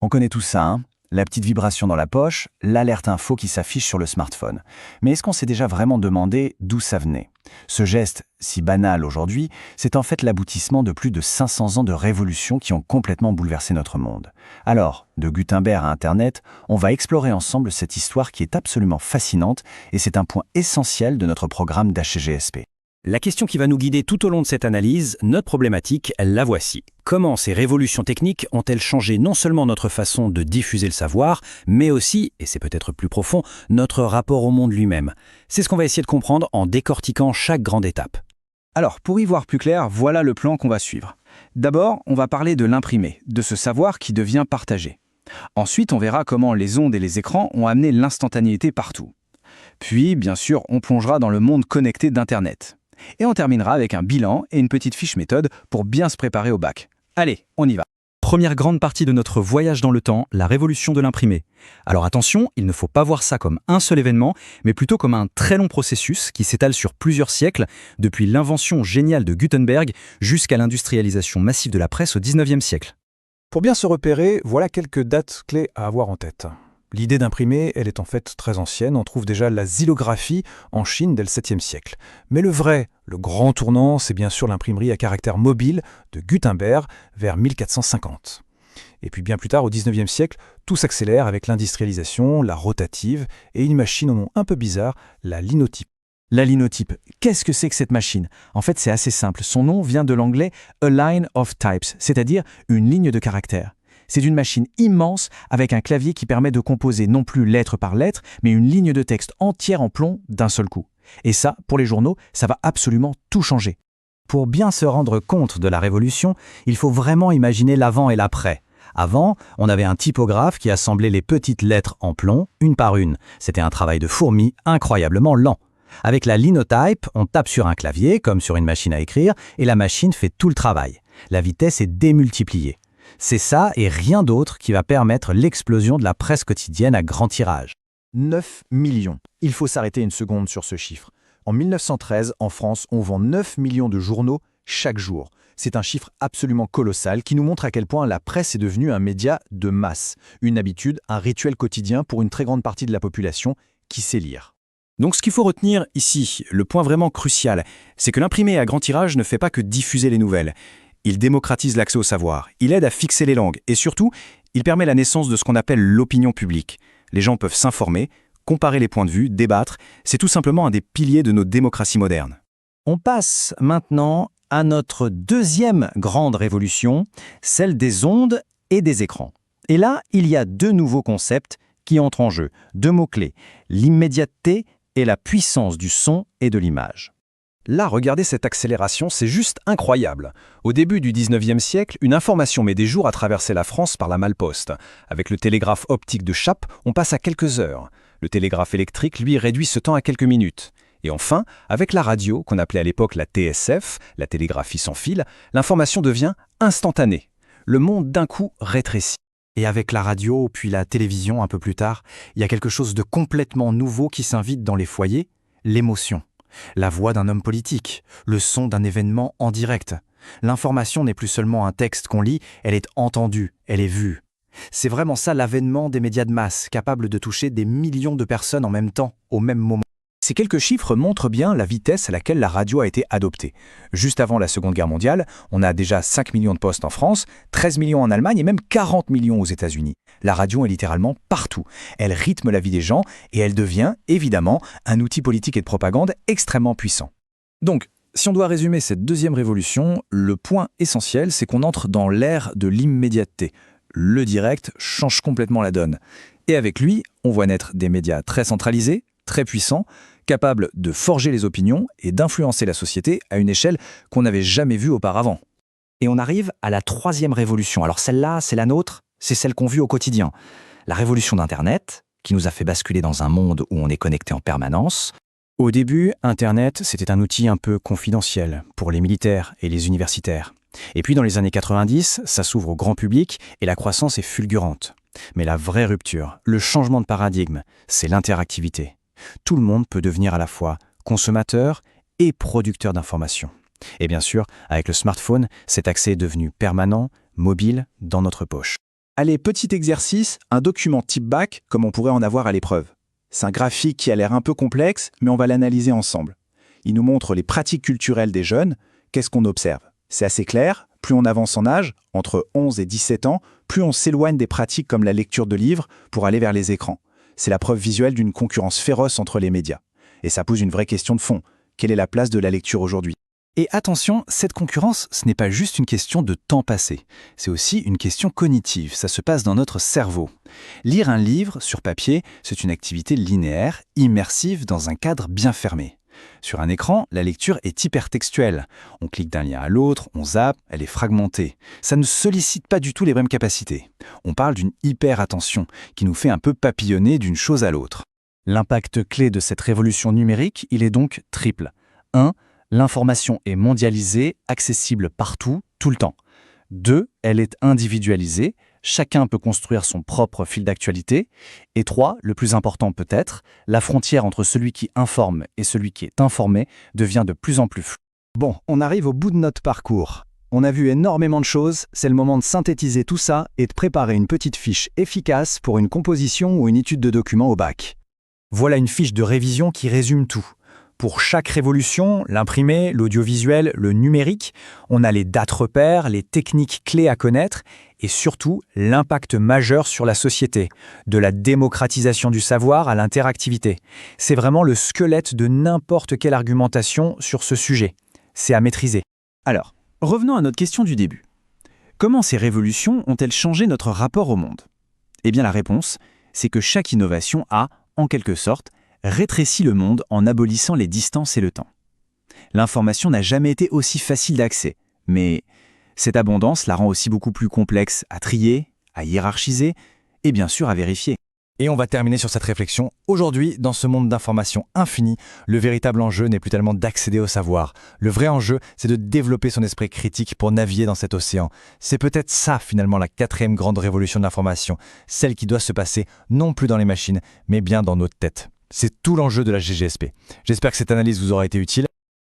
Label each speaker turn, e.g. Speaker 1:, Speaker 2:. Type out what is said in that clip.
Speaker 1: On connaît tout ça, hein? La petite vibration dans la poche, l'alerte info qui s'affiche sur le smartphone. Mais est-ce qu'on s'est déjà vraiment demandé d'où ça venait? Ce geste, si banal aujourd'hui, c'est en fait l'aboutissement de plus de 500 ans de révolutions qui ont complètement bouleversé notre monde. Alors, de Gutenberg à Internet, on va explorer ensemble cette histoire qui est absolument fascinante et c'est un point essentiel de notre programme d'HGSP.
Speaker 2: La question qui va nous guider tout au long de cette analyse, notre problématique, la voici. Comment ces révolutions techniques ont-elles changé non seulement notre façon de diffuser le savoir, mais aussi, et c'est peut-être plus profond, notre rapport au monde lui-même? C'est ce qu'on va essayer de comprendre en décortiquant chaque grande étape.
Speaker 3: Alors, pour y voir plus clair, voilà le plan qu'on va suivre. D'abord, on va parler de l'imprimé, de ce savoir qui devient partagé. Ensuite, on verra comment les ondes et les écrans ont amené l'instantanéité partout. Puis, bien sûr, on plongera dans le monde connecté d'Internet. Et on terminera avec un bilan et une petite fiche méthode pour bien se préparer au bac. Allez, on y va.
Speaker 4: Première grande partie de notre voyage dans le temps, la révolution de l'imprimé. Alors attention, il ne faut pas voir ça comme un seul événement, mais plutôt comme un très long processus qui s'étale sur plusieurs siècles, depuis l'invention géniale de Gutenberg jusqu'à l'industrialisation massive de la presse au XIXe siècle.
Speaker 5: Pour bien se repérer, voilà quelques dates clés à avoir en tête. L'idée d'imprimer, elle est en fait très ancienne. On trouve déjà la xylographie en Chine dès le 7e siècle. Mais le grand tournant, c'est bien sûr l'imprimerie à caractère mobile de Gutenberg vers 1450. Et puis bien plus tard, au 19e siècle, tout s'accélère avec l'industrialisation, la rotative et une machine au nom un peu bizarre, la linotype.
Speaker 3: La linotype, qu'est-ce que c'est que cette machine? En fait, c'est assez simple. Son nom vient de l'anglais « a line of types », c'est-à-dire une ligne de caractères. C'est une machine immense avec un clavier qui permet de composer non plus lettre par lettre, mais une ligne de texte entière en plomb d'un seul coup. Et ça, pour les journaux, ça va absolument tout changer.
Speaker 4: Pour bien se rendre compte de la révolution, il faut vraiment imaginer l'avant et l'après. Avant, on avait un typographe qui assemblait les petites lettres en plomb, une par une. C'était un travail de fourmi incroyablement lent. Avec la linotype, on tape sur un clavier, comme sur une machine à écrire, et la machine fait tout le travail. La vitesse est démultipliée. C'est ça et rien d'autre qui va permettre l'explosion de la presse quotidienne à grand tirage.
Speaker 1: 9 millions. Il faut s'arrêter une seconde sur ce chiffre. En 1913, en France, on vend 9 millions de journaux chaque jour. C'est un chiffre absolument colossal qui nous montre à quel point la presse est devenue un média de masse, une habitude, un rituel quotidien pour une très grande partie de la population qui sait lire.
Speaker 2: Donc ce qu'il faut retenir ici, le point vraiment crucial, c'est que l'imprimé à grand tirage ne fait pas que diffuser les nouvelles. Il démocratise l'accès au savoir, il aide à fixer les langues et surtout, il permet la naissance de ce qu'on appelle l'opinion publique. Les gens peuvent s'informer, comparer les points de vue, débattre. C'est tout simplement un des piliers de nos démocraties modernes.
Speaker 4: On passe maintenant à notre deuxième grande révolution, celle des ondes et des écrans. Et là, il y a deux nouveaux concepts qui entrent en jeu, deux mots-clés, l'immédiateté et la puissance du son et de l'image.
Speaker 5: Là, regardez cette accélération, c'est juste incroyable. Au début du 19e siècle, une information met des jours à traverser la France par la malle-poste. Avec le télégraphe optique de Chappe, on passe à quelques heures. Le télégraphe électrique, lui, réduit ce temps à quelques minutes. Et enfin, avec la radio, qu'on appelait à l'époque la TSF, la télégraphie sans fil, l'information devient instantanée. Le monde d'un coup rétrécit.
Speaker 4: Et avec la radio, puis la télévision un peu plus tard, il y a quelque chose de complètement nouveau qui s'invite dans les foyers, l'émotion. La voix d'un homme politique, le son d'un événement en direct. L'information n'est plus seulement un texte qu'on lit, elle est entendue, elle est vue. C'est vraiment ça l'avènement des médias de masse, capables de toucher des millions de personnes en même temps, au même moment.
Speaker 1: Ces quelques chiffres montrent bien la vitesse à laquelle la radio a été adoptée. Juste avant la Seconde Guerre mondiale, on a déjà 5 millions de postes en France, 13 millions en Allemagne et même 40 millions aux États-Unis. La radio est littéralement partout. Elle rythme la vie des gens et elle devient, évidemment, un outil politique et de propagande extrêmement puissant.
Speaker 3: Donc, si on doit résumer cette deuxième révolution, le point essentiel, c'est qu'on entre dans l'ère de l'immédiateté. Le direct change complètement la donne. Et avec lui, on voit naître des médias très centralisés, très puissants, capables de forger les opinions et d'influencer la société à une échelle qu'on n'avait jamais vue auparavant.
Speaker 4: Et on arrive à la troisième révolution. Alors celle-là, c'est la nôtre, c'est celle qu'on vit au quotidien. La révolution d'Internet, qui nous a fait basculer dans un monde où on est connecté en permanence.
Speaker 3: Au début, Internet, c'était un outil un peu confidentiel pour les militaires et les universitaires. Et puis dans les années 90, ça s'ouvre au grand public et la croissance est fulgurante. Mais la vraie rupture, le changement de paradigme, c'est l'interactivité. Tout le monde peut devenir à la fois consommateur et producteur d'informations. Et bien sûr, avec le smartphone, cet accès est devenu permanent, mobile, dans notre poche. Allez, petit exercice, un document type bac comme on pourrait en avoir à l'épreuve. C'est un graphique qui a l'air un peu complexe, mais on va l'analyser ensemble. Il nous montre les pratiques culturelles des jeunes. Qu'est-ce qu'on observe? C'est assez clair, plus on avance en âge, entre 11 et 17 ans, plus on s'éloigne des pratiques comme la lecture de livres pour aller vers les écrans. C'est la preuve visuelle d'une concurrence féroce entre les médias. Et ça pose une vraie question de fond. Quelle est la place de la lecture aujourd'hui?
Speaker 1: Et attention, cette concurrence, ce n'est pas juste une question de temps passé. C'est aussi une question cognitive, ça se passe dans notre cerveau. Lire un livre sur papier, c'est une activité linéaire, immersive dans un cadre bien fermé. Sur un écran, la lecture est hypertextuelle. On clique d'un lien à l'autre, on zappe, elle est fragmentée. Ça ne sollicite pas du tout les mêmes capacités. On parle d'une hyper-attention qui nous fait un peu papillonner d'une chose à l'autre. L'impact clé de cette révolution numérique, il est donc triple. 1. L'information est mondialisée, accessible partout, tout le temps. 2. Elle est individualisée, chacun peut construire son propre fil d'actualité. Et 3. Le plus important peut-être, la frontière entre celui qui informe et celui qui est informé devient de plus en plus floue. Bon, on arrive au bout de notre parcours. On a vu énormément de choses, c'est le moment de synthétiser tout ça et de préparer une petite fiche efficace pour une composition ou une étude de document au bac. Voilà une fiche de révision qui résume tout. Pour chaque révolution, l'imprimé, l'audiovisuel, le numérique, on a les dates repères, les techniques clés à connaître et surtout l'impact majeur sur la société, de la démocratisation du savoir à l'interactivité. C'est vraiment le squelette de n'importe quelle argumentation sur ce sujet. C'est à maîtriser. Alors, revenons à notre question du début. Comment ces révolutions ont-elles changé notre rapport au monde? Eh bien la réponse, c'est que chaque innovation a, en quelque sorte, rétrécit le monde en abolissant les distances et le temps. L'information n'a jamais été aussi facile d'accès, mais cette abondance la rend aussi beaucoup plus complexe à trier, à hiérarchiser et bien sûr à vérifier. Et on va terminer sur cette réflexion. Aujourd'hui, dans ce monde d'informations infinies, le véritable enjeu n'est plus tellement d'accéder au savoir. Le vrai enjeu, c'est de développer son esprit critique pour naviguer dans cet océan. C'est peut-être ça, finalement, la 4e grande révolution de l'information, celle qui doit se passer non plus dans les machines, mais bien dans notre tête. C'est tout l'enjeu de la GGSP. J'espère que cette analyse vous aura été utile.